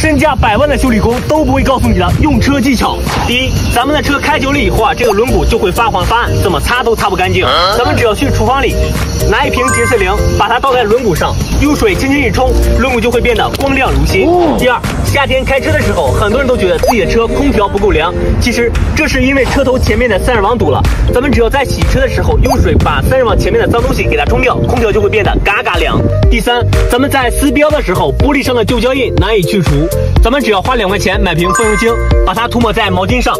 身价100万的修理工都不会告诉你的用车技巧。第一，咱们的车开久了以后啊，这个轮毂就会发黄发暗，怎么擦都擦不干净。咱们只要去厨房里拿一瓶洁厕灵，把它倒在轮毂上，用水轻轻一冲，轮毂就会变得光亮如新。第二，夏天开车的时候，很多人都觉得自己的车空调不够凉，其实这是因为车头前面的散热网堵了。咱们只要在洗车的时候用水把散热网前面的脏东西给它冲掉，空调就会变得嘎嘎凉。第三，咱们在撕标的时候，玻璃上的旧胶印难以去除，咱们只要花2块钱买瓶风油精，把它涂抹在毛巾上，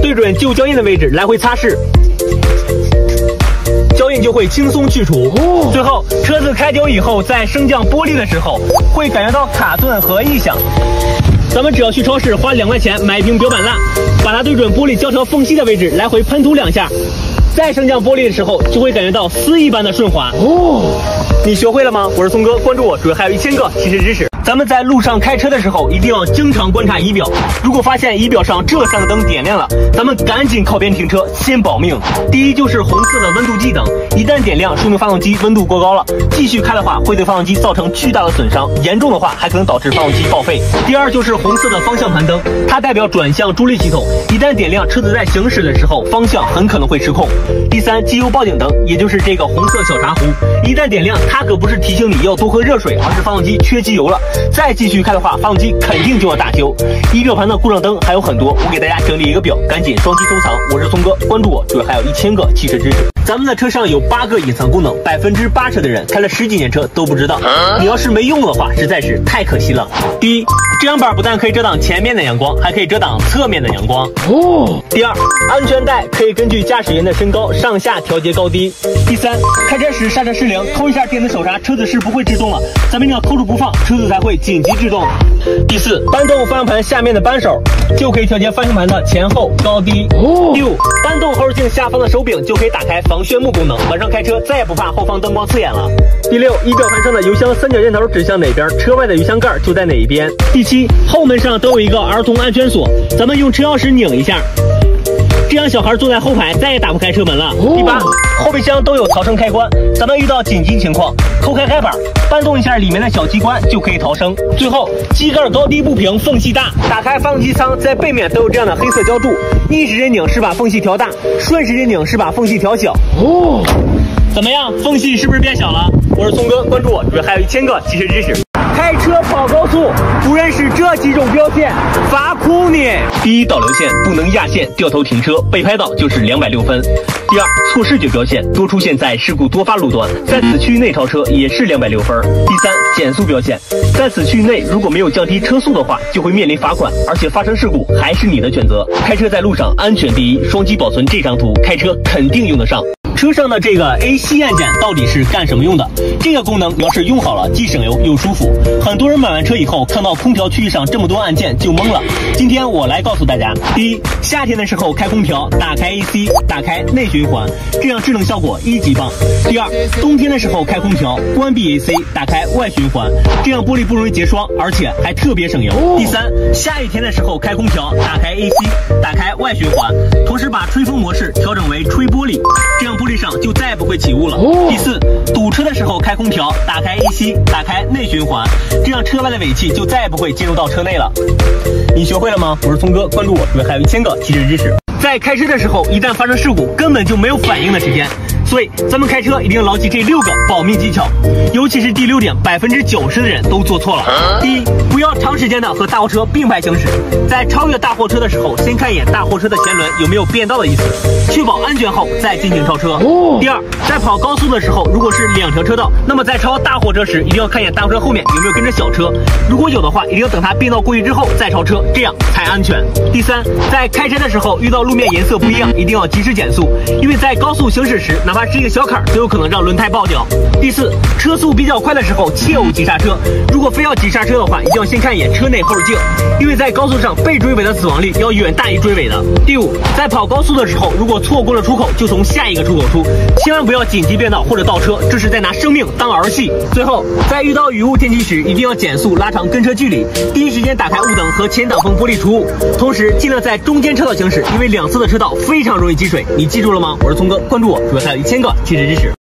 对准旧胶印的位置来回擦拭，胶印就会轻松去除。最后，车子开久以后，在升降玻璃的时候，会感觉到卡顿和异响。咱们只要去超市花2块钱买一瓶表板蜡，把它对准玻璃胶条缝隙的位置来回喷涂2下，在升降玻璃的时候就会感觉到丝一般的顺滑。你学会了吗？我是松哥，关注我，主页还有1000个汽车知识。咱们在路上开车的时候，一定要经常观察仪表。如果发现仪表上这3个灯点亮了，咱们赶紧靠边停车，先保命。第一就是红色的温度计灯，一旦点亮，说明发动机温度过高了，继续开的话会对发动机造成巨大的损伤，严重的话还可能导致发动机报废。第二就是红色的方向盘灯，它代表转向助力系统，一旦点亮，车子在行驶的时候方向很可能会失控。第三，机油报警灯，也就是这个红色小茶壶，一旦点亮，它可不是提醒你要多喝热水，而是发动机缺机油了。再继续开的话，发动机肯定就要大修。仪表盘的故障灯还有很多，我给大家整理一个表，赶紧双击收藏。我是松哥，关注我，主页还有1000个汽车知识。咱们的车上有8个隐藏功能，80%的人开了10几年车都不知道。你要是没用的话，实在是太可惜了。第一，遮阳板不但可以遮挡前面的阳光，还可以遮挡侧面的阳光。第二，安全带可以根据驾驶员的身高上下调节高低。第三，开车时刹车失灵，抠一下电子手刹，车子是不会制动了，咱们一定要抠住不放，车子才会紧急制动。第四，搬动方向盘下面的扳手，就可以调节方向盘的前后高低。第五，搬动后视镜下方的手柄，就可以打开防眩目功能，晚上开车再也不怕后方灯光刺眼了。第六，仪表盘上的油箱3角箭头指向哪边，车外的油箱盖就在哪一边。第七，后门上都有一个儿童安全锁，咱们用车钥匙拧一下，这样小孩坐在后排再也打不开车门了。第八，后备箱都有逃生开关，咱们遇到紧急情况，抠开开板，搬动一下里面的小机关就可以逃生。最后，机盖高低不平，缝隙大，打开发动机舱在背面都有这样的黑色胶柱，逆时针拧是把缝隙调大，顺时针拧是把缝隙调小。怎么样，缝隙是不是变小了？我是松哥，关注我，主页还有1000个汽车知识。开车跑高速，不认识这几种标线，罚哭你！第一，导流线不能压线，掉头停车，被拍到就是260分。第二，错视觉标线多出现在事故多发路段，在此区域内超车也是260分。第三，减速标线在此区域内如果没有降低车速的话，就会面临罚款，而且发生事故还是你的选择。开车在路上安全第一，双击保存这张图，开车肯定用得上。车上的这个 AC 按键到底是干什么用的？这个功能要是用好了，既省油又舒服。很多人买完车以后看到空调区域上这么多按键就懵了。今天我来告诉大家：第一，夏天的时候开空调，打开 AC， 打开内循环，这样制冷效果1级棒。第二，冬天的时候开空调，关闭 AC， 打开外循环，这样玻璃不容易结霜，而且还特别省油。第三，下雨天的时候开空调，打开 AC， 打开外循环，同时把吹风模式调整为吹玻璃，这样玻璃上就再也不会起雾了。第四，堵车的时候开空调，打开 AC， 打开内循环，这样车外的尾气就再也不会进入到车内了。你学会了吗？我是松哥，关注我，主页还有1000个汽车知识。在开车的时候，一旦发生事故，根本就没有反应的时间，所以咱们开车一定要牢记这6个保命技巧，尤其是第6点，90%的人都做错了。第一，不要长时间的和大货车并排行驶，在超越大货车的时候，先看一眼大货车的前轮有没有变道的意思，确保安全后再进行超车。第二，在跑高速的时候，如果是2条车道，那么在超大货车时，一定要看一眼大货车后面有没有跟着小车，如果有的话，一定要等它变道过去之后再超车，这样才安全。第三，在开车的时候遇到路面颜色不一样，一定要及时减速，因为在高速行驶时，哪怕是一个小坎都有可能让轮胎爆掉。第四，车速比较快的时候切勿急刹车，如果非要急刹车的话，一定要先看一眼车内后视镜，因为在高速上被追尾的死亡率要远大于追尾的。第五，在跑高速的时候，如果错过了出口，就从下一个出口出，千万不要紧急变道或者倒车，这是在拿生命当儿戏。最后，在遇到雨雾天气时，一定要减速拉长跟车距离，第一时间打开雾灯和前挡风玻璃除雾，同时尽量在中间车道行驶，因为2侧的车道非常容易积水。你记住了吗？我是聪哥，关注我，主页还有1000个汽车知识。